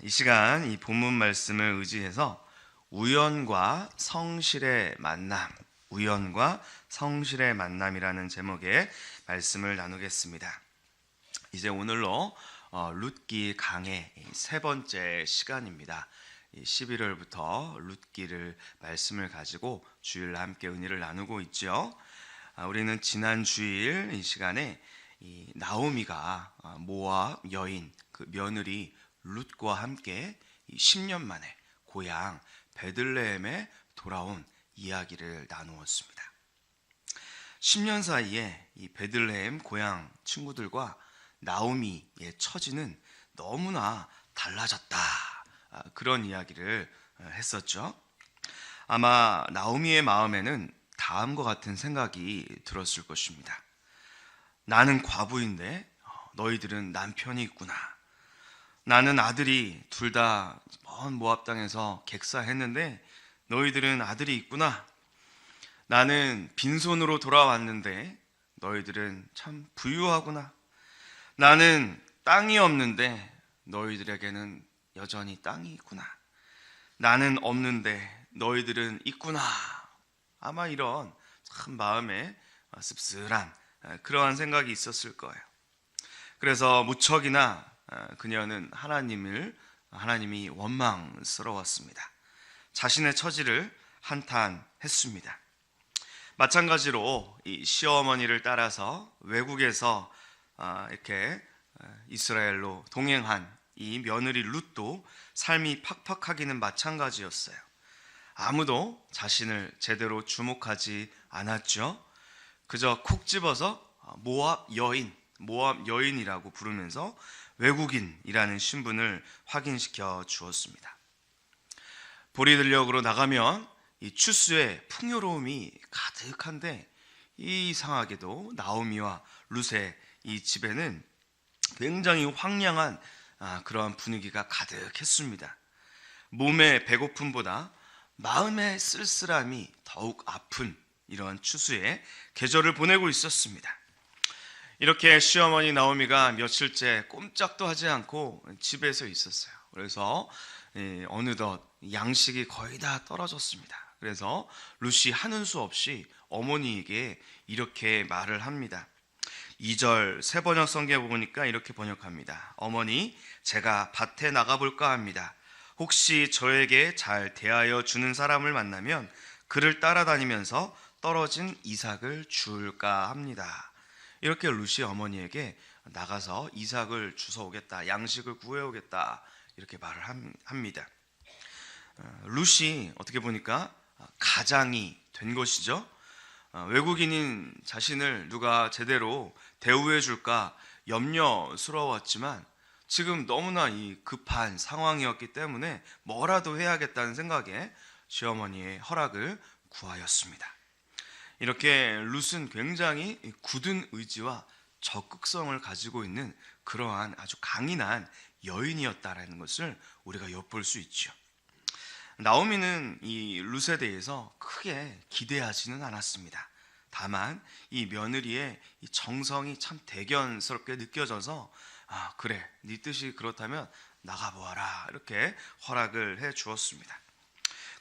이 시간 이 본문 말씀을 의지해서 우연과 성실의 만남, 우연과 성실의 만남이라는 제목의 말씀을 나누겠습니다. 이제 오늘로 룻기 강의 세 번째 시간입니다. 11월부터 룻기를 말씀을 가지고 주일 함께 은혜를 나누고 있죠. 우리는 지난 주일 이 시간에 이 나오미가 모압 여인 그 며느리 룻과 함께 10년 만에 고향 베들레헴에 돌아온 이야기를 나누었습니다. 10년 사이에 이 베들레헴 고향 친구들과 나오미의 처지는 너무나 달라졌다. 그런 이야기를 했었죠. 아마 나오미의 마음에는 다음과 같은 생각이 들었을 것입니다. 나는 과부인데 너희들은 남편이 있구나. 나는 아들이 둘 다 먼 모압 땅에서 객사했는데 너희들은 아들이 있구나. 나는 빈손으로 돌아왔는데 너희들은 참 부유하구나. 나는 땅이 없는데 너희들에게는 여전히 땅이 있구나. 나는 없는데 너희들은 있구나. 아마 이런 참 마음에 씁쓸한 그러한 생각이 있었을 거예요. 그래서 무척이나 그녀는 하나님이 원망스러웠습니다. 자신의 처지를 한탄했습니다. 마찬가지로 이 시어머니를 따라서 외국에서 이렇게 이스라엘로 동행한 이 며느리 룻도 삶이 팍팍하기는 마찬가지였어요. 아무도 자신을 제대로 주목하지 않았죠. 그저 콕 집어서 모압 여인이라고 부르면서 외국인이라는 신분을 확인시켜 주었습니다. 보리들녘으로 나가면 이 추수의 풍요로움이 가득한데 이상하게도 나오미와 룻의 이 집에는 굉장히 황량한 그러한 분위기가 가득했습니다. 몸의 배고픔보다 마음의 쓸쓸함이 더욱 아픈 이러한 추수의 계절을 보내고 있었습니다. 이렇게 시어머니 나오미가 며칠째 꼼짝도 하지 않고 집에서 있었어요. 그래서 어느덧 양식이 거의 다 떨어졌습니다. 그래서 룻이 하는 수 없이 어머니에게 이렇게 말을 합니다. 2절 새번역 성경에 보니까 이렇게 번역합니다. 어머니, 제가 밭에 나가볼까 합니다. 혹시 저에게 잘 대하여 주는 사람을 만나면 그를 따라다니면서 떨어진 이삭을 줄까 합니다. 이렇게 룻이 어머니에게 나가서 이삭을 주워오겠다, 양식을 구해오겠다 이렇게 말을 합니다. 룻이 어떻게 보니까 가장이 된 것이죠. 외국인인 자신을 누가 제대로 대우해 줄까 염려스러웠지만 지금 너무나 이 급한 상황이었기 때문에 뭐라도 해야겠다는 생각에 시어머니의 허락을 구하였습니다. 이렇게 룻은 굉장히 굳은 의지와 적극성을 가지고 있는 그러한 아주 강인한 여인이었다라는 것을 우리가 엿볼 수 있죠. 나오미는 이 룻에 대해서 크게 기대하지는 않았습니다. 다만 이 며느리의 이 정성이 참 대견스럽게 느껴져서 그래, 네 뜻이 그렇다면 나가보아라 이렇게 허락을 해 주었습니다.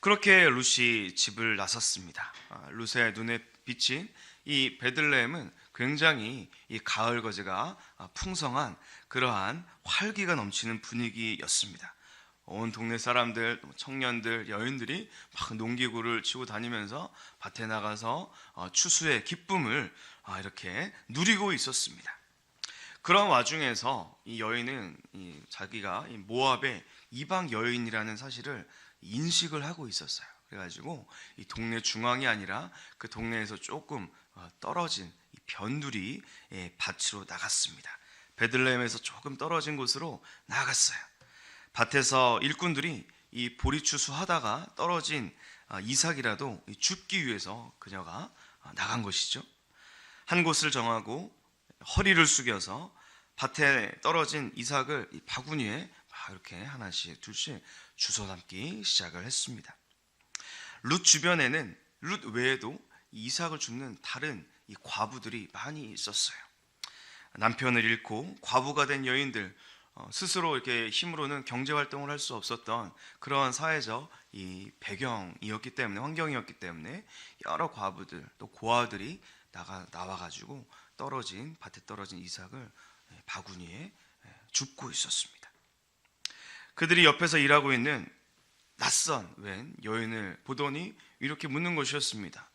그렇게 룻이 집을 나섰습니다. 룻의 눈에 비친 이 베들레헴은 굉장히 이 가을 거지가 풍성한 그러한 활기가 넘치는 분위기였습니다. 온 동네 사람들, 청년들, 여인들이 막 농기구를 치고 다니면서 밭에 나가서 추수의 기쁨을 이렇게 누리고 있었습니다. 그런 와중에서 이 여인은 자기가 모압의 이방 여인이라는 사실을 인식을 하고 있었어요. 그래가지고 이 동네 중앙이 아니라 그 동네에서 조금 떨어진 이 변두리 밭으로 나갔습니다. 베들레헴에서 조금 떨어진 곳으로 나갔어요. 밭에서 일꾼들이 이 보리추수하다가 떨어진 이삭이라도 줍기 위해서 그녀가 나간 것이죠. 한 곳을 정하고 허리를 숙여서 밭에 떨어진 이삭을 이 바구니에 이렇게 하나씩 둘씩 주워 담기 시작을 했습니다. 룻 주변에는 룻 외에도 이삭을 줍는 다른 이 과부들이 많이 있었어요. 남편을 잃고 과부가 된 여인들, 스스로 이렇게 힘으로는 경제 활동을 할 수 없었던 그런 사회적 이 배경이었기 때문에, 환경이었기 때문에 여러 과부들 또 고아들이 나와가지고 밭에 떨어진 이삭을 바구니에 줍고 있었습니다. 그들이 옆에서 일하고 있는 낯선 웬 여인을 보더니 이렇게 묻는 것이었습니다.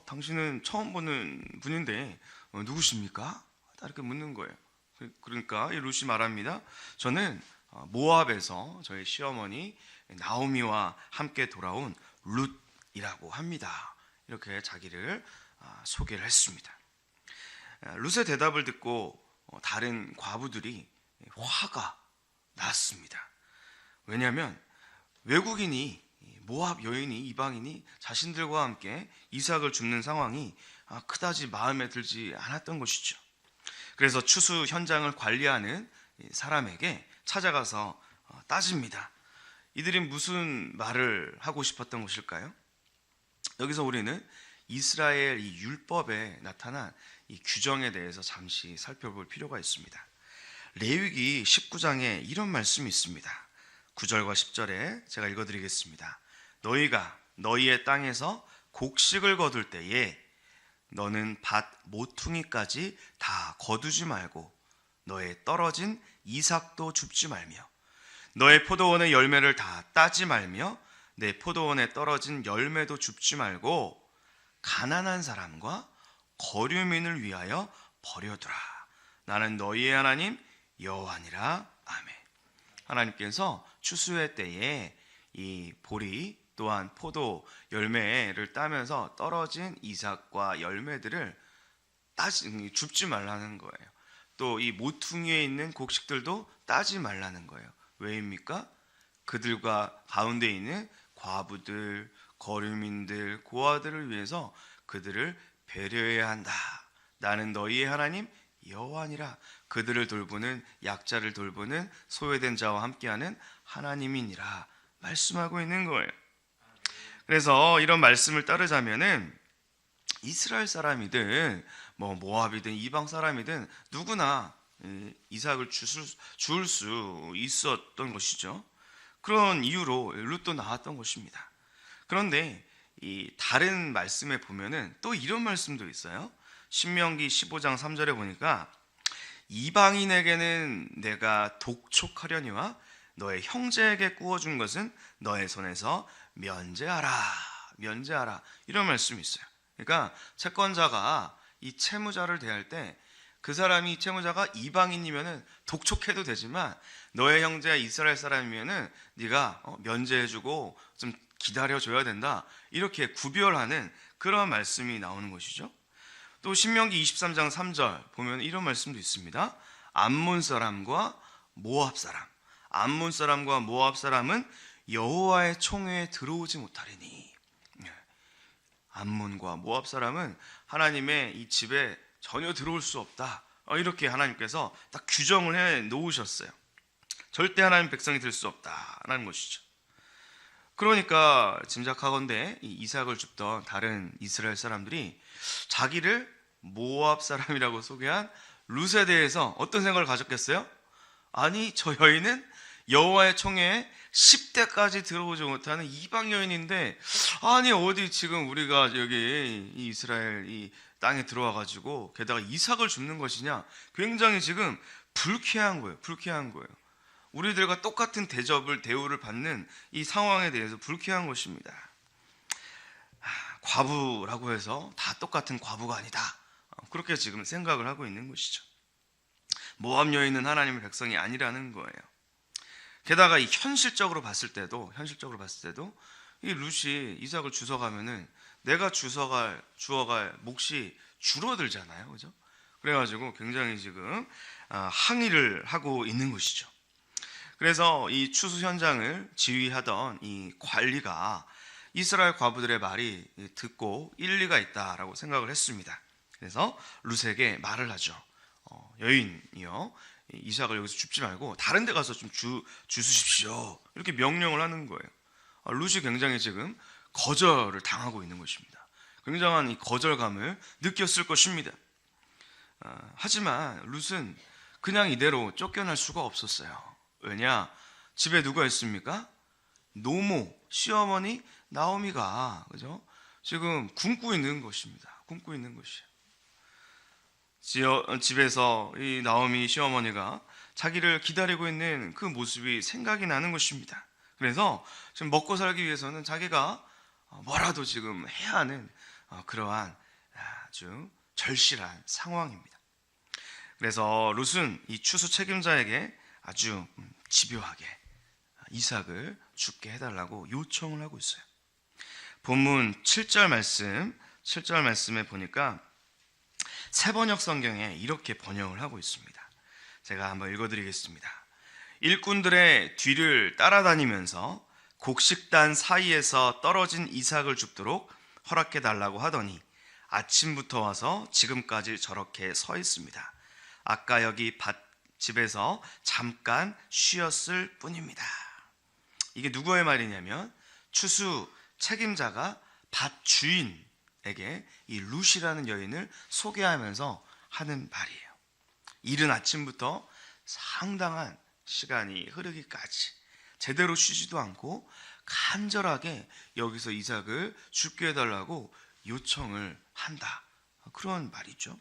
당신은 처음 보는 분인데 누구십니까? 이렇게 묻는 거예요. 그러니까 이 룻이 말합니다. 저는 모압에서 저희 시어머니 나오미와 함께 돌아온 룻이라고 합니다. 이렇게 자기를 소개를 했습니다. 룻의 대답을 듣고 다른 과부들이 화가 났습니다. 왜냐하면 외국인이, 모압 여인이, 이방인이 자신들과 함께 이삭을 줍는 상황이 그다지 마음에 들지 않았던 것이죠. 그래서 추수 현장을 관리하는 사람에게 찾아가서 따집니다. 이들이 무슨 말을 하고 싶었던 것일까요? 여기서 우리는 이스라엘 이 율법에 나타난 이 규정에 대해서 잠시 살펴볼 필요가 있습니다. 레위기 19장에 이런 말씀이 있습니다. 9절과 10절에 제가 읽어드리겠습니다. 너희가 너희의 땅에서 곡식을 거둘 때에 너는 밭 모퉁이까지 다 거두지 말고 너의 떨어진 이삭도 줍지 말며 너의 포도원의 열매를 다 따지 말며 내 포도원에 떨어진 열매도 줍지 말고 가난한 사람과 거류민을 위하여 버려두라. 나는 너희의 하나님 여호와니라. 아멘. 하나님께서 추수의 때에 이 보리 또한 포도 열매를 따면서 떨어진 이삭과 열매들을 줍지 말라는 거예요. 또 이 모퉁이에 있는 곡식들도 따지 말라는 거예요. 왜입니까? 그들과 가운데 있는 과부들, 거류민들, 고아들을 위해서 그들을 배려해야 한다. 나는 너희의 하나님 여호와니라. 그들을 돌보는, 약자를 돌보는, 소외된 자와 함께하는 하나님이니라 말씀하고 있는 거예요. 그래서 이런 말씀을 따르자면은 이스라엘 사람이든 모압이든 이방 사람이든 누구나 이삭을 줄 수 있었던 것이죠. 그런 이유로 룻도 나왔던 것입니다. 그런데 이 다른 말씀에 보면은 또 이런 말씀도 있어요. 신명기 15장 3절에 보니까 이방인에게는 내가 독촉하려니와 너의 형제에게 구워준 것은 너의 손에서 면제하라. 이런 말씀이 있어요. 그러니까 채권자가 이 채무자를 대할 때 그 사람이, 채무자가 이방인이면은 독촉해도 되지만 너의 형제가 이스라엘 사람이면은 네가 면제해주고 좀 기다려줘야 된다. 이렇게 구별하는 그런 말씀이 나오는 것이죠. 또 신명기 23장 3절 보면 이런 말씀도 있습니다. 암몬 사람과 모압 사람, 암몬 사람과 모압 사람은 여호와의 총회에 들어오지 못하리니. 암몬과 모압 사람은 하나님의 이 집에 전혀 들어올 수 없다. 이렇게 하나님께서 딱 규정을 해 놓으셨어요. 절대 하나님 백성이 될 수 없다라는 것이죠. 그러니까 짐작하건대 이 이삭을 줍던 다른 이스라엘 사람들이 자기를 모압 사람이라고 소개한 룻에 대해서 어떤 생각을 가졌겠어요? 아니, 저 여인은 여호와의 총회에 10대까지 들어오지 못하는 이방 여인인데, 아니 어디 지금 우리가 여기 이 이스라엘 이 땅에 들어와 가지고 게다가 이삭을 줍는 것이냐. 굉장히 지금 불쾌한 거예요. 우리들과 똑같은 대우를 받는 이 상황에 대해서 불쾌한 것입니다. 과부라고 해서 다 똑같은 과부가 아니다. 그렇게 지금 생각을 하고 있는 것이죠. 모압 여인은 하나님의 백성이 아니라는 거예요. 게다가 이 현실적으로 봤을 때도 이 룻이 이삭을 주워가면은 내가 주워갈 몫이 줄어들잖아요, 그죠? 그래가지고 굉장히 지금 항의를 하고 있는 것이죠. 그래서 이 추수 현장을 지휘하던 이 관리가 이스라엘 과부들의 말이 듣고 일리가 있다라고 생각을 했습니다. 그래서 룻에게 말을 하죠. 여인이요, 이삭을 여기서 줍지 말고 다른 데 가서 좀 주십시오. 이렇게 명령을 하는 거예요. 룻이 굉장히 지금 거절을 당하고 있는 것입니다. 굉장한 이 거절감을 느꼈을 것입니다. 하지만 룻은 그냥 이대로 쫓겨날 수가 없었어요. 왜냐? 집에 누가 있습니까? 노모, 시어머니 나오미가, 그죠? 지금 굶고 있는 것입니다. 굶고 있는 것이에요. 집에서 이 나오미 시어머니가 자기를 기다리고 있는 그 모습이 생각이 나는 것입니다. 그래서 지금 먹고 살기 위해서는 자기가 뭐라도 지금 해야 하는 그러한 아주 절실한 상황입니다. 그래서 룻은 이 추수 책임자에게 아주 집요하게 이삭을 죽게 해달라고 요청을 하고 있어요. 본문 7절 말씀에 보니까 새번역 성경에 이렇게 번역을 하고 있습니다. 제가 한번 읽어드리겠습니다. 일꾼들의 뒤를 따라다니면서 곡식단 사이에서 떨어진 이삭을 줍도록 허락해달라고 하더니 아침부터 와서 지금까지 저렇게 서 있습니다. 아까 여기 밭집에서 잠깐 쉬었을 뿐입니다. 이게 누구의 말이냐면 추수 책임자가 밭 주인에게 이 룻이라는 여인을 소개하면서 하는 말이에요. 이른 아침부터 상당한 시간이 흐르기까지 제대로 쉬지도 않고 간절하게 여기서 이삭을 죽게 해달라고 요청을 한다. 그런 말이죠.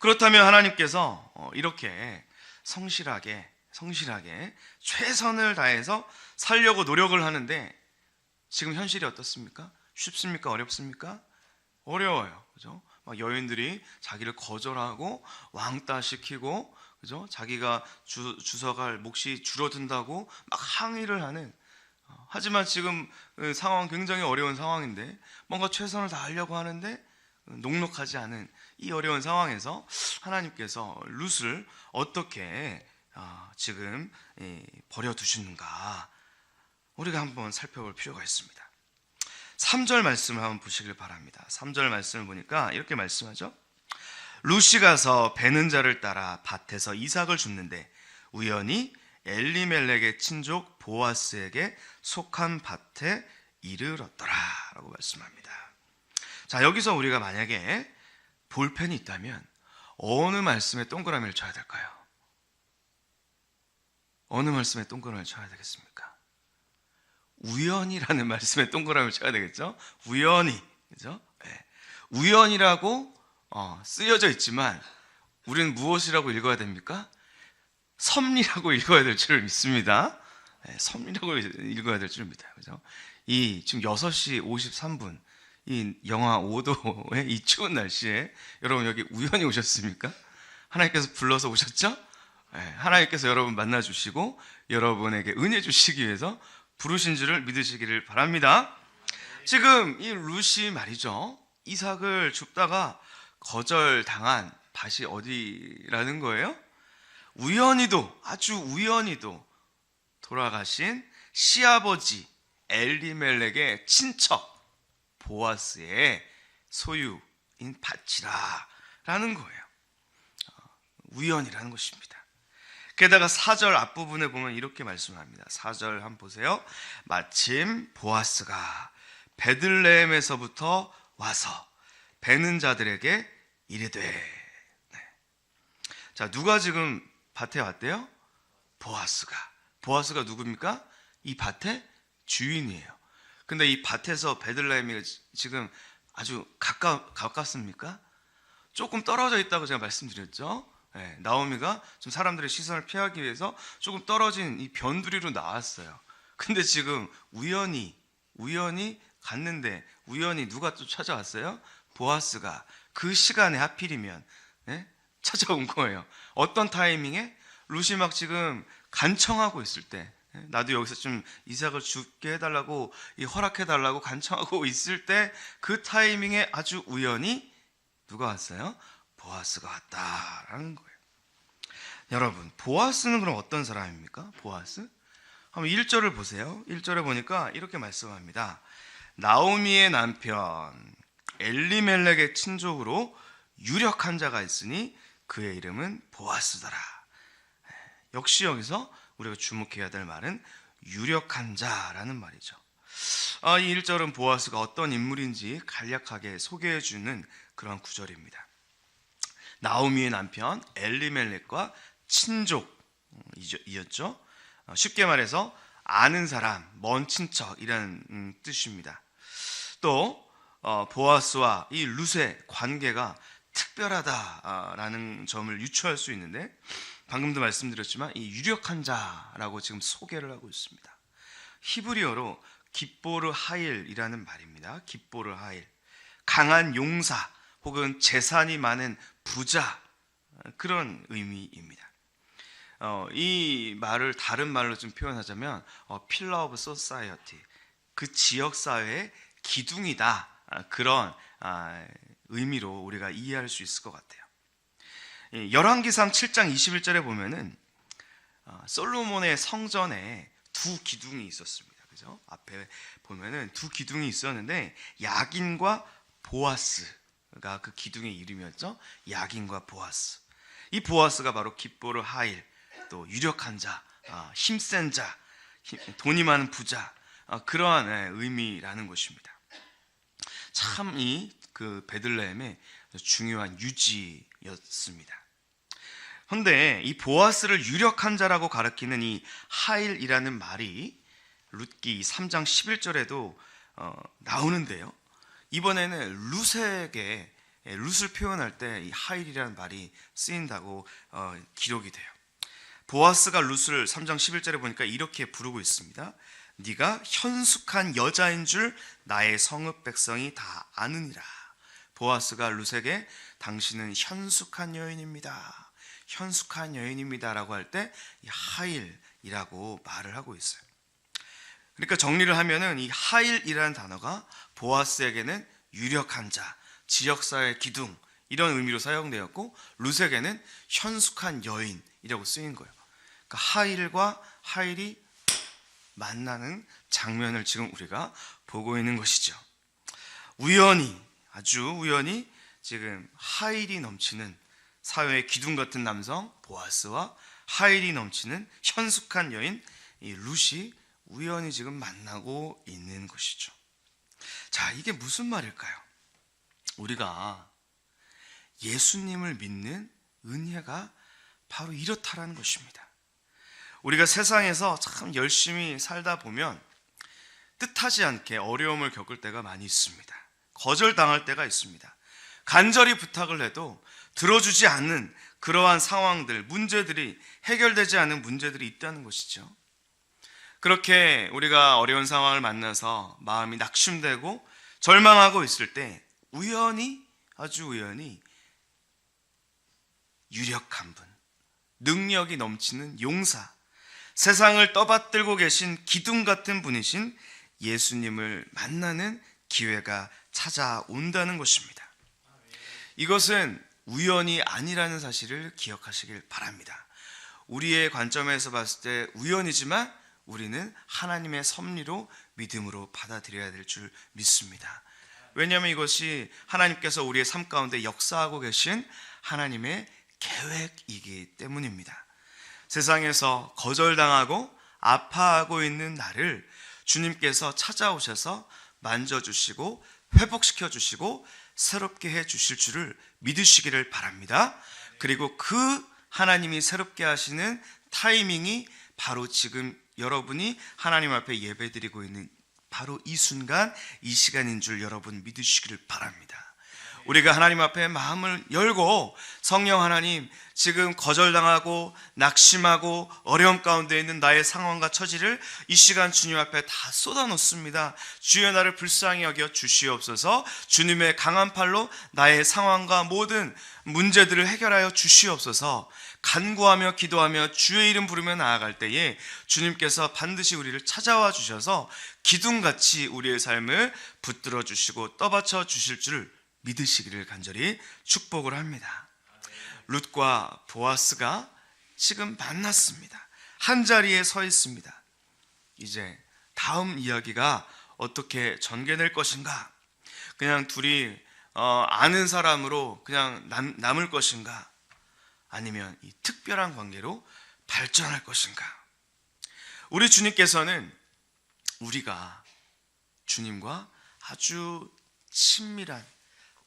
그렇다면 하나님께서 이렇게 성실하게 최선을 다해서 살려고 노력을 하는데 지금 현실이 어떻습니까? 쉽습니까? 어렵습니까? 어려워요. 그죠? 막 여인들이 자기를 거절하고 왕따시키고, 그죠? 자기가 주워갈 몫이 줄어든다고 막 항의를 하는. 하지만 지금 상황 굉장히 어려운 상황인데 뭔가 최선을 다하려고 하는데 녹록하지 않은 이 어려운 상황에서 하나님께서 룻을 어떻게 지금 버려두시는가 우리가 한번 살펴볼 필요가 있습니다. 3절 말씀을 한번 보시길 바랍니다. 3절 말씀을 보니까 이렇게 말씀하죠. 룻이 가서 베는 자를 따라 밭에서 이삭을 줍는데 우연히 엘리멜렉의 친족 보아스에게 속한 밭에 이르렀더라 라고 말씀합니다. 자, 여기서 우리가 만약에 볼펜이 있다면 어느 말씀에 동그라미를 쳐야 될까요? 어느 말씀에 동그라미를 쳐야 되겠습니까? 우연이라는 말씀에 동그라미를 쳐야 되겠죠? 우연히, 그죠? 네. 우연이라고 쓰여져 있지만 우리는 무엇이라고 읽어야 됩니까? 섭리라고 읽어야 될 줄 믿습니다. 네, 섭리라고 읽어야 될 줄 믿어요. 그죠? 이 지금 6시 53분 이 영하 5도의 이 추운 날씨에 여러분 여기 우연히 오셨습니까? 하나님께서 불러서 오셨죠? 네, 하나님께서 여러분 만나주시고 여러분에게 은혜 주시기 위해서 부르신 줄을 믿으시기를 바랍니다. 지금 이 룻이 말이죠, 이삭을 줍다가 거절당한 밭이 어디라는 거예요? 우연히도, 아주 우연히도 돌아가신 시아버지 엘리멜렉의 친척 보아스의 소유인 밭이라 라는 거예요. 우연이라는 것입니다. 게다가 4절 앞부분에 보면 이렇게 말씀합니다. 4절 한번 보세요. 마침 보아스가 베들레헴에서부터 와서 베는 자들에게 이르되. 네. 자, 누가 지금 밭에 왔대요? 보아스가 누굽니까? 이 밭의 주인이에요. 근데 이 밭에서 베들레헴이 지금 아주 가깝습니까? 조금 떨어져 있다고 제가 말씀드렸죠. 네, 나오미가 좀 사람들의 시선을 피하기 위해서 조금 떨어진 이 변두리로 나왔어요. 근데 지금 우연히 갔는데 우연히 누가 또 찾아왔어요? 보아스가 그 시간에 하필이면 찾아온 거예요. 어떤 타이밍에? 룻이 막 지금 간청하고 있을 때, 나도 여기서 좀 이삭을 죽게 해달라고 허락해달라고 간청하고 있을 때 그 타이밍에 아주 우연히 누가 왔어요? 보아스가 왔다라는 거예요. 여러분, 보아스는 그럼 어떤 사람입니까? 보아스? 한번 1절을 보세요. 1절에 보니까 이렇게 말씀합니다. 나오미의 남편 엘리멜렉의 친족으로 유력한 자가 있으니 그의 이름은 보아스더라. 역시 여기서 우리가 주목해야 될 말은 유력한 자라는 말이죠. 이 1절은 보아스가 어떤 인물인지 간략하게 소개해주는 그런 구절입니다. 나오미의 남편 엘리멜렉과 친족이었죠. 쉽게 말해서 아는 사람, 먼 친척이라는 뜻입니다. 또 보아스와 이 룻의 관계가 특별하다라는 점을 유추할 수 있는데, 방금도 말씀드렸지만 이 유력한 자라고 지금 소개를 하고 있습니다. 히브리어로 깃보르 하일이라는 말입니다. 깃보르 하일, 강한 용사 혹은 재산이 많은 부자, 그런 의미입니다. 이 말을 다른 말로 좀 표현하자면 필러 오브 소사이어티, 그 지역 사회의 기둥이다, 그런 의미로 우리가 이해할 수 있을 것 같아요. 열왕기상 7장 21절에 보면은 솔로몬의 성전에 두 기둥이 있었습니다. 그죠? 앞에 보면은 두 기둥이 있었는데 야긴과 보아스가 그 기둥의 이름이었죠. 야긴과 보아스. 이 보아스가 바로 깃보르 하일, 또 유력한 자, 힘센 자, 돈이 많은 부자, 그러한 의미라는 것입니다. 참 이 그 베들레헴의 중요한 유지였습니다. 그런데 이 보아스를 유력한 자라고 가리키는 이 하일이라는 말이 룻기 3장 11절에도 나오는데요. 이번에는 룻에게, 룻을 표현할 때 이 하일이라는 말이 쓰인다고 기록이 돼요. 보아스가 룻을 3장 11절에 보니까 이렇게 부르고 있습니다. 네가 현숙한 여자인 줄 나의 성읍 백성이 다 아느니라. 보아스가 룻에게 당신은 현숙한 여인입니다, 현숙한 여인입니다 라고 할 때 이 하일이라고 말을 하고 있어요. 그러니까 정리를 하면은 이 하일이라는 단어가 보아스에게는 유력한 자, 지역사회 기둥, 이런 의미로 사용되었고, 룻에게는 현숙한 여인이라고 쓰인 거예요. 그러니까 하일과 하일이 만나는 장면을 지금 우리가 보고 있는 것이죠. 우연히, 아주 우연히 지금 하일이 넘치는 사회의 기둥 같은 남성 보아스와 하일이 넘치는 현숙한 여인 이 룻이 우연히 지금 만나고 있는 것이죠. 자, 이게 무슨 말일까요? 우리가 예수님을 믿는 은혜가 바로 이렇다라는 것입니다. 우리가 세상에서 참 열심히 살다 보면 뜻하지 않게 어려움을 겪을 때가 많이 있습니다. 거절당할 때가 있습니다. 간절히 부탁을 해도 들어주지 않는 그러한 상황들, 문제들이, 해결되지 않은 문제들이 있다는 것이죠. 그렇게 우리가 어려운 상황을 만나서 마음이 낙심되고 절망하고 있을 때 우연히, 아주 우연히 유력한 분, 능력이 넘치는 용사, 세상을 떠받들고 계신 기둥 같은 분이신 예수님을 만나는 기회가 찾아온다는 것입니다. 이것은 우연이 아니라는 사실을 기억하시길 바랍니다. 우리의 관점에서 봤을 때 우연이지만 우리는 하나님의 섭리로 믿음으로 받아들여야 될 줄 믿습니다. 왜냐하면 이것이 하나님께서 우리의 삶 가운데 역사하고 계신 하나님의 계획이기 때문입니다. 세상에서 거절당하고 아파하고 있는 나를 주님께서 찾아오셔서 만져주시고 회복시켜 주시고 새롭게 해 주실 줄을 믿으시기를 바랍니다. 그리고 그 하나님이 새롭게 하시는 타이밍이 바로 지금 여러분이 하나님 앞에 예배드리고 있는 바로 이 순간, 이 시간인 줄 여러분 믿으시기를 바랍니다. 우리가 하나님 앞에 마음을 열고 성령 하나님, 지금 거절당하고 낙심하고 어려움 가운데 있는 나의 상황과 처지를 이 시간 주님 앞에 다 쏟아놓습니다. 주여 나를 불쌍히 여겨 주시옵소서. 주님의 강한 팔로 나의 상황과 모든 문제들을 해결하여 주시옵소서. 간구하며 기도하며 주의 이름 부르며 나아갈 때에 주님께서 반드시 우리를 찾아와 주셔서 기둥같이 우리의 삶을 붙들어 주시고 떠받쳐 주실 줄 믿으시기를 간절히 축복을 합니다. 룻과 보아스가 지금 만났습니다. 한 자리에 서 있습니다. 이제 다음 이야기가 어떻게 전개될 것인가? 그냥 둘이 아는 사람으로 그냥 남을 것인가? 아니면 이 특별한 관계로 발전할 것인가? 우리 주님께서는 우리가 주님과 아주 친밀한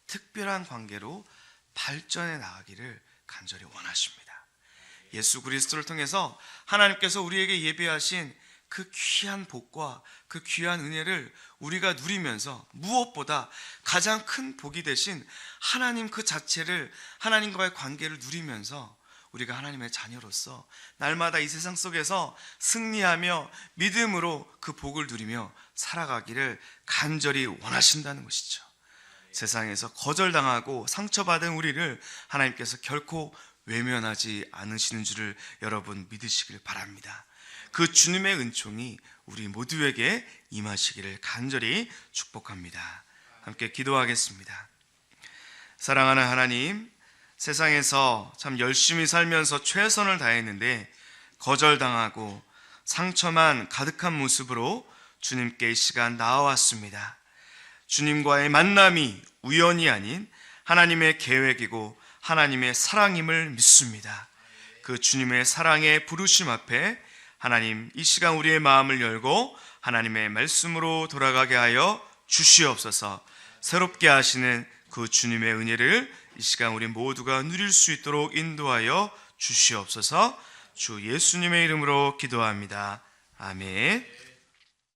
특별한 관계로 발전해 나가기를 간절히 원하십니다. 예수 그리스도를 통해서 하나님께서 우리에게 예비하신 그 귀한 복과 그 귀한 은혜를 우리가 누리면서 무엇보다 가장 큰 복이 되신 하나님 그 자체를, 하나님과의 관계를 누리면서 우리가 하나님의 자녀로서 날마다 이 세상 속에서 승리하며 믿음으로 그 복을 누리며 살아가기를 간절히 원하신다는 것이죠. 세상에서 거절당하고 상처받은 우리를 하나님께서 결코 외면하지 않으시는 줄을 여러분 믿으시길 바랍니다. 그 주님의 은총이 우리 모두에게 임하시기를 간절히 축복합니다. 함께 기도하겠습니다. 사랑하는 하나님, 세상에서 참 열심히 살면서 최선을 다했는데 거절당하고 상처만 가득한 모습으로 주님께 이 시간 나아왔습니다. 주님과의 만남이 우연이 아닌 하나님의 계획이고 하나님의 사랑임을 믿습니다. 그 주님의 사랑의 부르심 앞에 하나님, 이 시간 우리의 마음을 열고 하나님의 말씀으로 돌아가게 하여 주시옵소서. 새롭게 하시는 그 주님의 은혜를 이 시간 우리 모두가 누릴 수 있도록 인도하여 주시옵소서. 주 예수님의 이름으로 기도합니다. 아멘.